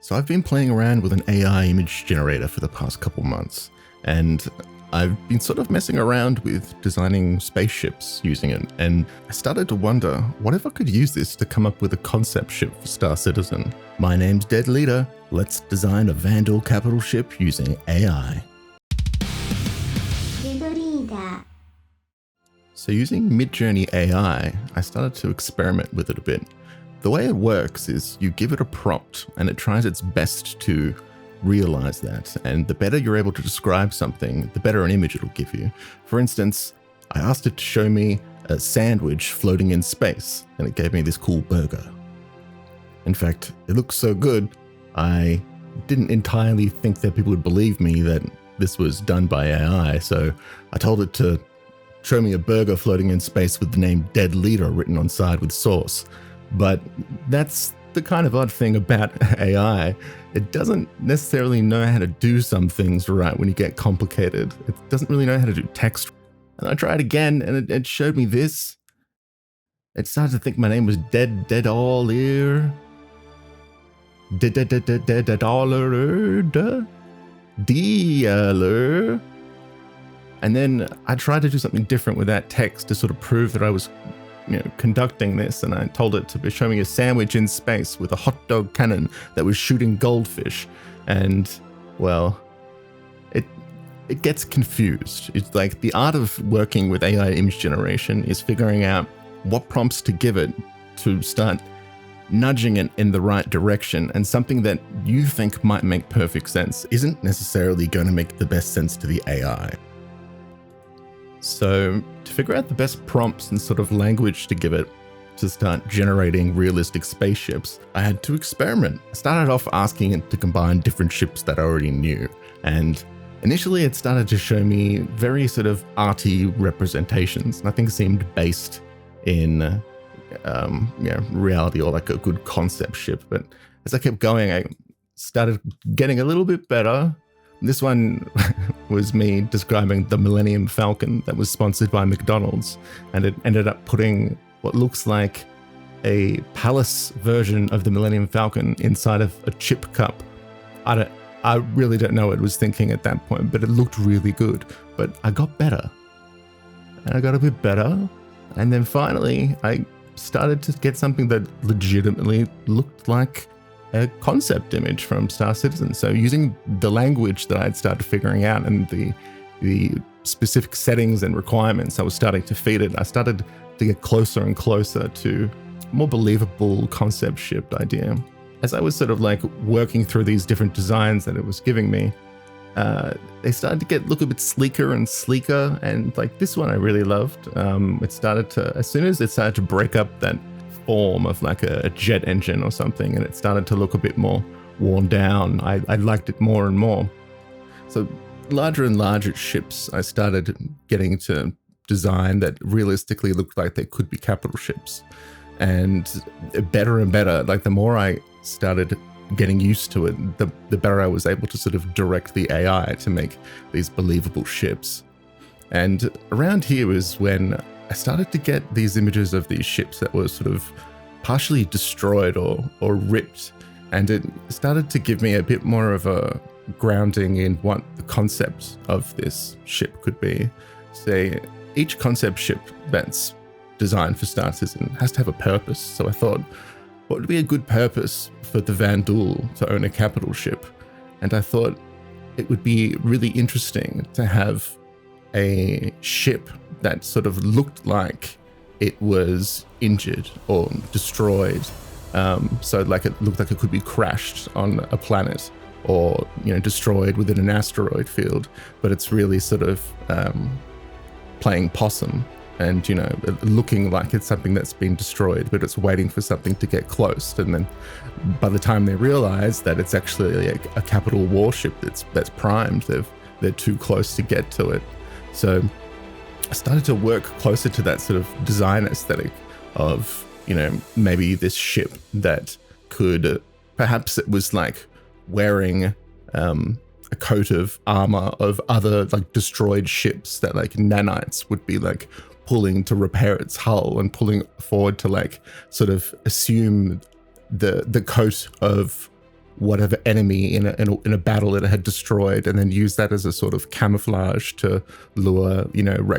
So I've been playing around with an AI image generator for the past couple months, and I've been sort of messing around with designing spaceships using it, and I started to wonder, what if I could use this to come up with a concept ship for Star Citizen? My name's Dead Leader. Let's design a Vanduul Capital ship using AI. So using Midjourney AI, I started to experiment with it a bit. The way it works is you give it a prompt and it tries its best to realize that. And the better you're able to describe something, the better an image it'll give you. For instance, I asked it to show me a sandwich floating in space, and it gave me this cool burger. In fact, it looks so good, I didn't entirely think that people would believe me that this was done by AI. So I told it to show me a burger floating in space with the name Dead Leader written on side with sauce. But that's the kind of odd thing about AI. It doesn't necessarily know how to do some things right when you get complicated. It doesn't really know how to do text. And I tried again and it showed me this. It started to think my name was Dead All Ear. Dead All Ear. And then I tried to do something different with that text to sort of prove that I was conducting this, and I told it to show me a sandwich in space with a hot dog cannon that was shooting goldfish. And well, it gets confused. It's like the art of working with AI image generation is figuring out what prompts to give it to start nudging it in the right direction, and something that you think might make perfect sense isn't necessarily going to make the best sense to the AI. So to figure out the best prompts and sort of language to give it to start generating realistic spaceships, I had to experiment. I started off asking it to combine different ships that I already knew. And initially it started to show me very sort of arty representations. Nothing seemed based in reality or like a good concept ship. But as I kept going, I started getting a little bit better. This one was me describing the Millennium Falcon that was sponsored by McDonald's, and it ended up putting what looks like a palace version of the Millennium Falcon inside of a chip cup. I really don't know what it was thinking at that point, but it looked really good. But I got better, and I got a bit better, and then finally I started to get something that legitimately looked like a concept image from Star Citizen. So using the language that I'd started figuring out and the specific settings and requirements I was starting to feed it, I started to get closer and closer to a more believable concept ship idea. As I was sort of like working through these different designs that it was giving me, they started to look a bit sleeker and sleeker, and like this one I really loved. It started to, as soon as it started to break up that form of like a jet engine or something, and it started to look a bit more worn down, I liked it more and more. So larger and larger ships, I started getting to design that realistically looked like they could be capital ships. And better and better, like the more I started getting used to it, the better I was able to sort of direct the AI to make these believable ships. And around here was when I started to get these images of these ships that were sort of partially destroyed or ripped, and it started to give me a bit more of a grounding in what the concept of this ship could be. Say, each concept ship that's designed for Star Citizen has to have a purpose. So I thought, what would be a good purpose for the Vanduul to own a capital ship? And I thought it would be really interesting to have a ship that sort of looked like it was injured or destroyed. So like it looked like it could be crashed on a planet or, destroyed within an asteroid field, but it's really sort of playing possum and, looking like it's something that's been destroyed, but it's waiting for something to get close. And then by the time they realize that it's actually a capital warship that's primed, they're too close to get to it. So I started to work closer to that sort of design aesthetic of, maybe this ship that could, perhaps it was like wearing a coat of armor of other like destroyed ships that like nanites would be like pulling to repair its hull and pulling forward to like sort of assume the coat of whatever enemy in a battle that it had destroyed, and then use that as a sort of camouflage to lure,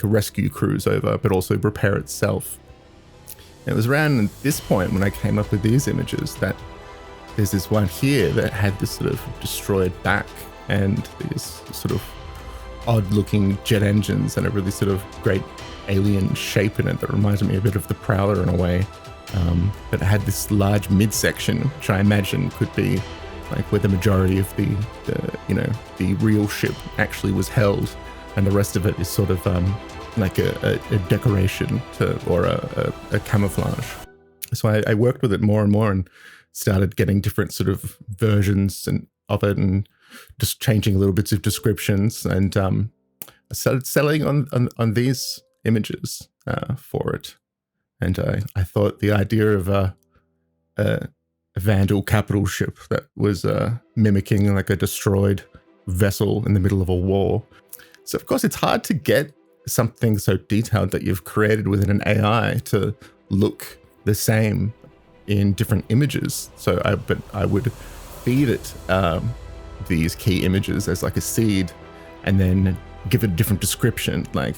rescue crews over, but also repair itself. And it was around this point when I came up with these images that there's this one here that had this sort of destroyed back and these sort of odd looking jet engines and a really sort of great alien shape in it that reminded me a bit of the Prowler in a way. But it had this large midsection, which I imagine could be like where the majority of the real ship actually was held, and the rest of it is sort of like a decoration or a camouflage. So I worked with it more and more and started getting different sort of versions of it and just changing little bits of descriptions, and I started selling on these images for it. And I thought the idea of a Vanduul Capital ship that was mimicking like a destroyed vessel in the middle of a war. So of course it's hard to get something so detailed that you've created within an AI to look the same in different images. So I would feed it these key images as like a seed, and then give it a different description, like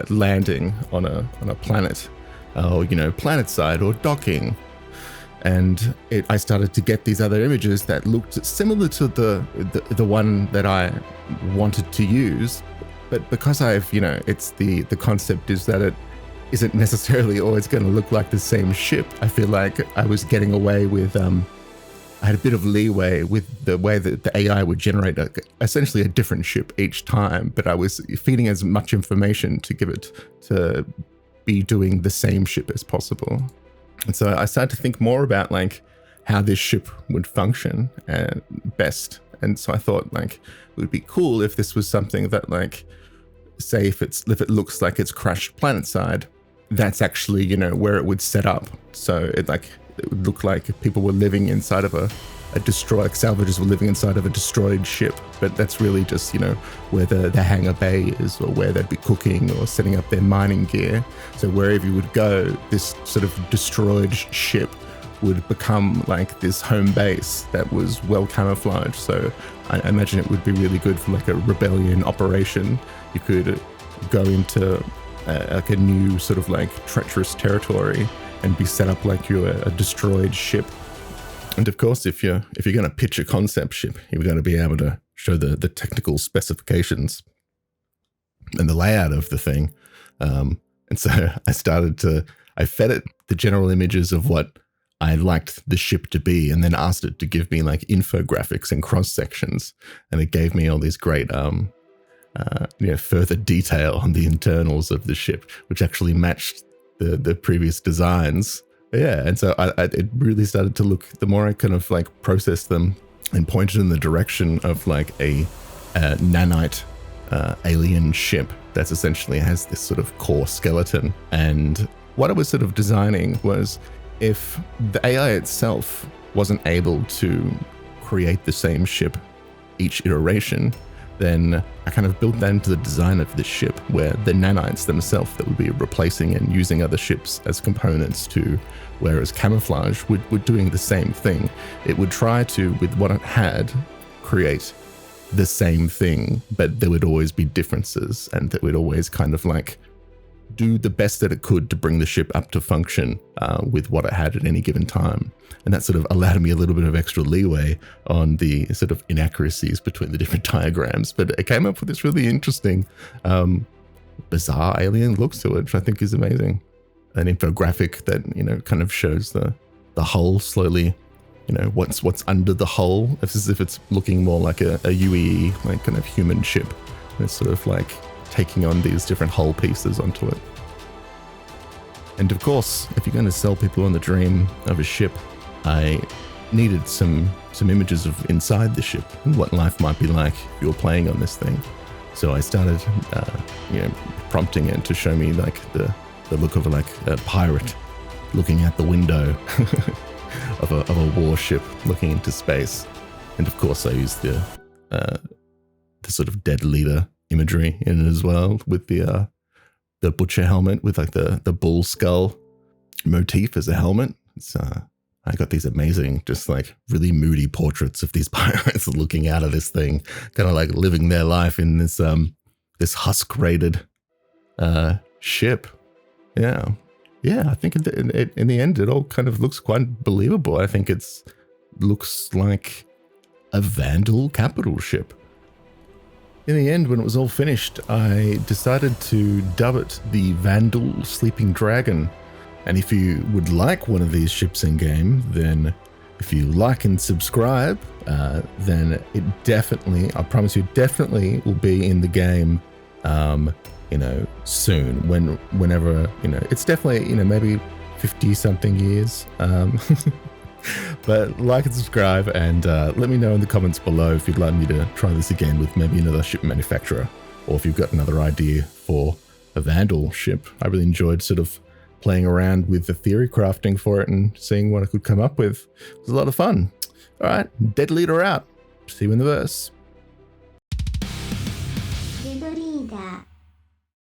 landing on a planet, or planet side or docking. And I started to get these other images that looked similar to the one that I wanted to use, but because it's the concept is that it isn't necessarily always going to look like the same ship. I feel like I was getting away with I had a bit of leeway with the way that the AI would generate essentially a different ship each time, but I was feeding as much information to give it to be doing the same ship as possible. And so I started to think more about like how this ship would function best. And so I thought like it would be cool if this was something that like, say if it looks like it's crashed planetside, that's actually, where it would set up. So it would look like people were living inside of a destroyed, salvagers were living inside of a destroyed ship, but that's really just, where the hangar bay is, or where they'd be cooking or setting up their mining gear. So wherever you would go, this sort of destroyed ship would become like this home base that was well camouflaged. So I imagine it would be really good for like a rebellion operation. You could go into like a new sort of like treacherous territory and be set up like you're a destroyed ship. And of course, if you're going to pitch a concept ship, you're going to be able to show the technical specifications and the layout of the thing. And so I fed it the general images of what I liked the ship to be, and then asked it to give me like infographics and cross sections. And it gave me all these great, further detail on the internals of the ship, which actually matched the previous designs. Yeah, and so it really started to look, the more I kind of like processed them and pointed in the direction of like a nanite alien ship that's essentially has this sort of core skeleton. And what I was sort of designing was, if the AI itself wasn't able to create the same ship each iteration, then I kind of built that into the design of this ship, where the nanites themselves that would be replacing and using other ships as components to, whereas camouflage would doing the same thing. It would try to, with what it had, create the same thing, but there would always be differences, and that would always kind of like do the best that it could to bring the ship up to function with what it had at any given time. And that sort of allowed me a little bit of extra leeway on the sort of inaccuracies between the different diagrams. But it came up with this really interesting, bizarre alien look to it, which I think is amazing. An infographic that, kind of shows the hull slowly, what's under the hull, as if it's looking more like a UEE, like kind of human ship. And it's sort of like taking on these different hull pieces onto it. And of course, if you're going to sell people on the dream of a ship, I needed some images of inside the ship and what life might be like if you were playing on this thing. So I started, prompting it to show me like the look of like a pirate looking out the window of a warship looking into space. And of course, I used the sort of dead leader imagery in it as well, with the butcher helmet with like the bull skull motif as a helmet. It's I got these amazing, just like really moody portraits of these pirates looking out of this thing, kind of like living their life in this this husk-rated ship. Yeah. I think in the end, it all kind of looks quite believable. I think looks like a Vanduul Capital ship. In the end, when it was all finished, I decided to dub it the Vanduul Sleeping Dragon. And if you would like one of these ships in game, then if you like and subscribe, then it definitely, I promise you, definitely will be in the game, soon. Whenever, it's definitely, maybe 50 something years. But like and subscribe, and let me know in the comments below if you'd like me to try this again with maybe another ship manufacturer, or if you've got another idea for a Vanduul ship. I really enjoyed sort of playing around with the theory crafting for it and seeing what I could come up with. It was a lot of fun. All right, Dead Leader out. See you in the verse. Dead Leader.